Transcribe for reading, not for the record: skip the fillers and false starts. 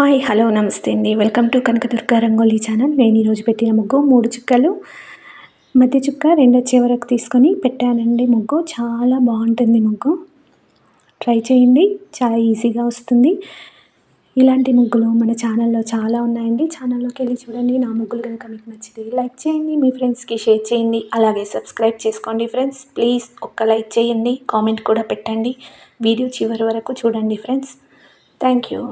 Hi hello నమస్తే అండి. Welcome to Kanakadurga rangoli channel. నేను ఈరోజు పెట్టిన ముగ్గు 3 చుక్కలు, మధ్య చుక్క 2 వచ్చే వరకు తీసుకొని పెట్టానండి. ముగ్గు చాలా బాగుంటుంది. ముగ్గు ట్రై చేయండి, చాలా ఈజీగా వస్తుంది. ఇలాంటి ముగ్గులు మన ఛానల్లో చాలా ఉన్నాయండి. ఛానల్లోకి వెళ్ళి చూడండి. నా ముగ్గులు కనుక మీకు నచ్చితే లైక్ చేయండి, మీ ఫ్రెండ్స్కి షేర్ చేయండి, అలాగే సబ్స్క్రైబ్ చేసుకోండి ఫ్రెండ్స్. ప్లీజ్ ఒక్క లైక్ చేయండి, కామెంట్ కూడా పెట్టండి. వీడియో చివరి వరకు చూడండి ఫ్రెండ్స్. Thank you.